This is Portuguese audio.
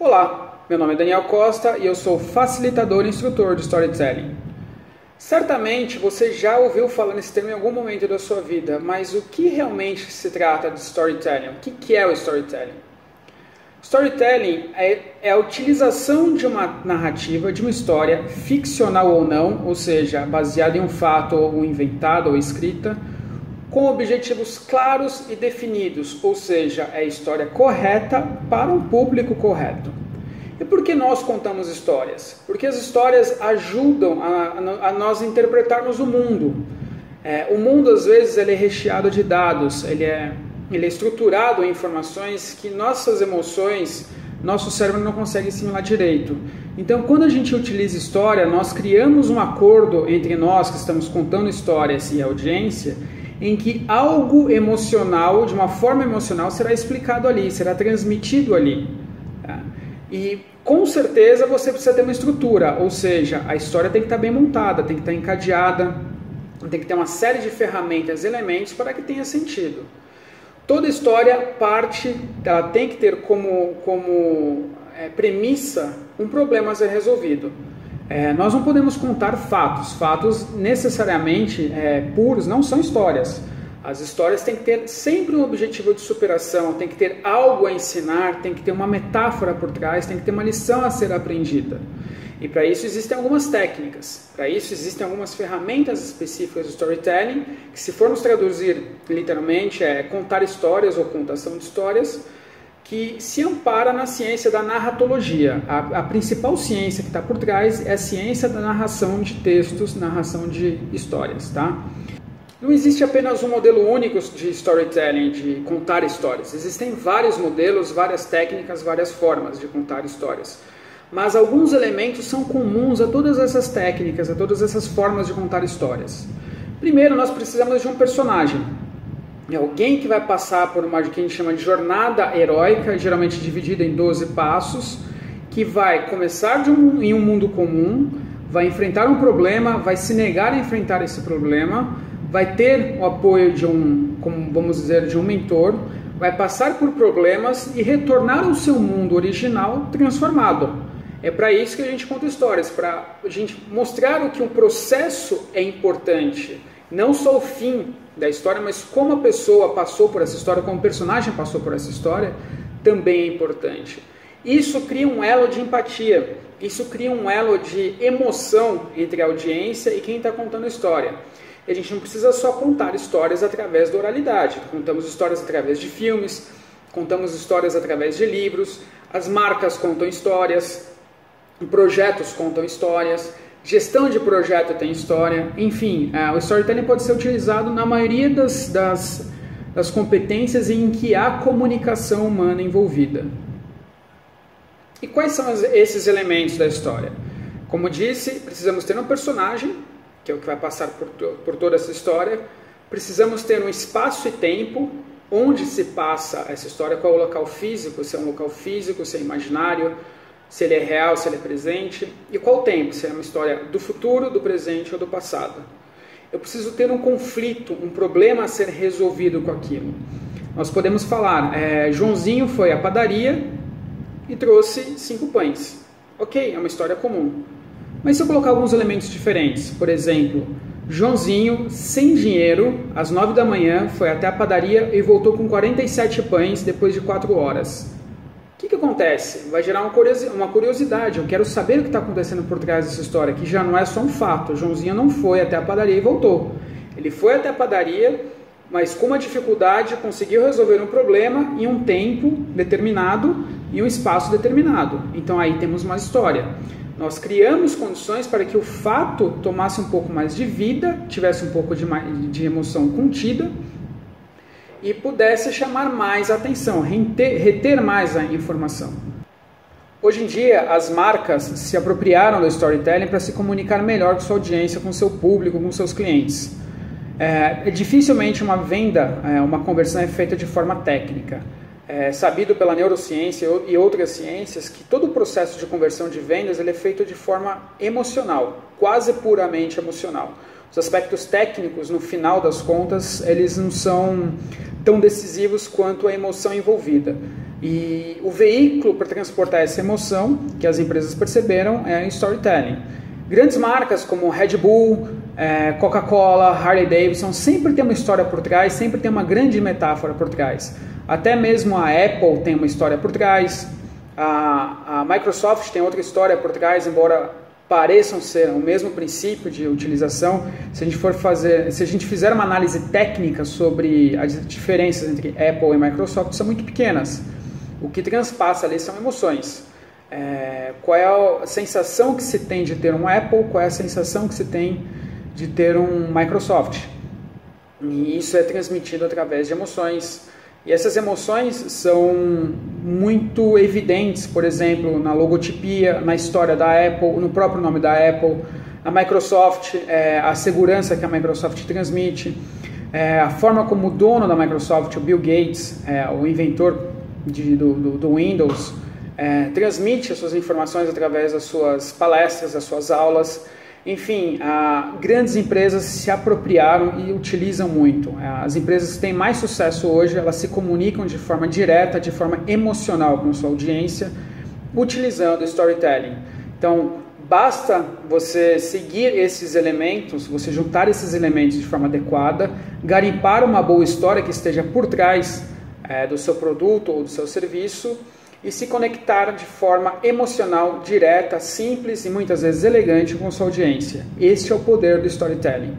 Olá, meu nome é Daniel Costa e eu sou facilitador e instrutor de Storytelling. Certamente você já ouviu falar nesse termo em algum momento da sua vida, mas o que realmente se trata de Storytelling? O que é o Storytelling? Storytelling é a utilização de uma narrativa, de uma história, ficcional ou não, ou seja, baseada em um fato ou inventada ou escrita, com objetivos claros e definidos, ou seja, é a história correta para um público correto. E por que nós contamos histórias? Porque as histórias ajudam a nós interpretarmos o mundo. O mundo, às vezes, ele é recheado de dados, ele é estruturado em informações que nossas emoções, nosso cérebro não consegue assimilar direito. Então, quando a gente utiliza história, nós criamos um acordo entre nós que estamos contando histórias e a audiência, em que algo emocional, de uma forma emocional, será explicado ali, será transmitido ali. Tá? E com certeza você precisa ter uma estrutura, ou seja, a história tem que estar bem montada, tem que estar encadeada, tem que ter uma série de ferramentas, elementos para que tenha sentido. Toda história ela tem que ter como premissa um problema a ser resolvido. Nós não podemos contar fatos. Fatos necessariamente puros não são histórias. As histórias têm que ter sempre um objetivo de superação, tem que ter algo a ensinar, tem que ter uma metáfora por trás, tem que ter uma lição a ser aprendida. E para isso existem algumas técnicas, para isso existem algumas ferramentas específicas do storytelling, que se formos traduzir literalmente contar histórias ou contação de histórias, que se ampara na ciência da narratologia. A principal ciência que está por trás é a ciência da narração de textos, narração de histórias. Tá? Não existe apenas um modelo único de storytelling, de contar histórias. Existem vários modelos, várias técnicas, várias formas de contar histórias. Mas alguns elementos são comuns a todas essas técnicas, a todas essas formas de contar histórias. Primeiro, nós precisamos de um personagem. É alguém que vai passar por uma que a gente chama de jornada heróica, geralmente dividida em 12 passos, que vai começar em um mundo comum, vai enfrentar um problema, vai se negar a enfrentar esse problema, vai ter o apoio de de um mentor, vai passar por problemas e retornar ao seu mundo original transformado. É para isso que a gente conta histórias, para a gente mostrar o que um processo é importante, não só o fim da história, mas como a pessoa passou por essa história, como o personagem passou por essa história, também é importante. Isso cria um elo de empatia, isso cria um elo de emoção entre a audiência e quem está contando a história. E a gente não precisa só contar histórias através da oralidade, contamos histórias através de filmes, contamos histórias através de livros, as marcas contam histórias, projetos contam histórias, gestão de projeto tem história, enfim, o storytelling pode ser utilizado na maioria das competências em que há comunicação humana envolvida. E quais são esses elementos da história? Como disse, precisamos ter um personagem, que é o que vai passar por toda essa história, precisamos ter um espaço e tempo onde se passa essa história, qual é o local físico, se é um local físico, se é imaginário, se ele é real, se ele é presente, e qual tempo, se é uma história do futuro, do presente ou do passado. Eu preciso ter um conflito, um problema a ser resolvido com aquilo. Nós podemos falar, Joãozinho foi à padaria e trouxe 5 pães. Ok, é uma história comum. Mas se eu colocar alguns elementos diferentes, por exemplo, Joãozinho, sem dinheiro, às 9 da manhã, foi até a padaria e voltou com 47 pães depois de 4 horas. O que acontece? Vai gerar uma curiosidade, eu quero saber o que está acontecendo por trás dessa história, que já não é só um fato. O Joãozinho não foi até a padaria e voltou. Ele foi até a padaria, mas com uma dificuldade conseguiu resolver um problema em um tempo determinado e um espaço determinado. Então aí temos uma história. Nós criamos condições para que o fato tomasse um pouco mais de vida, tivesse um pouco de emoção contida, e pudesse chamar mais a atenção, reter mais a informação. Hoje em dia, as marcas se apropriaram do storytelling para se comunicar melhor com sua audiência, com seu público, com seus clientes. Dificilmente uma venda, uma conversão é feita de forma técnica. É sabido pela neurociência e outras ciências que todo o processo de conversão de vendas ele é feito de forma emocional, quase puramente emocional. Os aspectos técnicos, no final das contas, eles não são tão decisivos quanto a emoção envolvida. E o veículo para transportar essa emoção que as empresas perceberam é o storytelling. Grandes marcas como Red Bull, Coca-Cola, Harley Davidson sempre tem uma história por trás, sempre tem uma grande metáfora por trás. Até mesmo a Apple tem uma história por trás, a Microsoft tem outra história por trás, embora pareçam ser o mesmo princípio de utilização. Se a gente fizer uma análise técnica sobre as diferenças entre Apple e Microsoft, são muito pequenas. O que transpassa ali são emoções. Qual é a sensação que se tem de ter um Apple, qual é a sensação que se tem de ter um Microsoft. E isso é transmitido através de emoções. E essas emoções são muito evidentes, por exemplo, na logotipia, na história da Apple, no próprio nome da Apple, na Microsoft, a segurança que a Microsoft transmite, a forma como o dono da Microsoft, o Bill Gates, o inventor do Windows, transmite as suas informações através das suas palestras, das suas aulas. Enfim, grandes empresas se apropriaram e utilizam muito. As empresas que têm mais sucesso hoje, elas se comunicam de forma direta, de forma emocional com sua audiência, utilizando o storytelling. Então, basta você seguir esses elementos, você juntar esses elementos de forma adequada, garimpar uma boa história que esteja por trás do seu produto ou do seu serviço, e se conectar de forma emocional, direta, simples e muitas vezes elegante com sua audiência. Este é o poder do storytelling.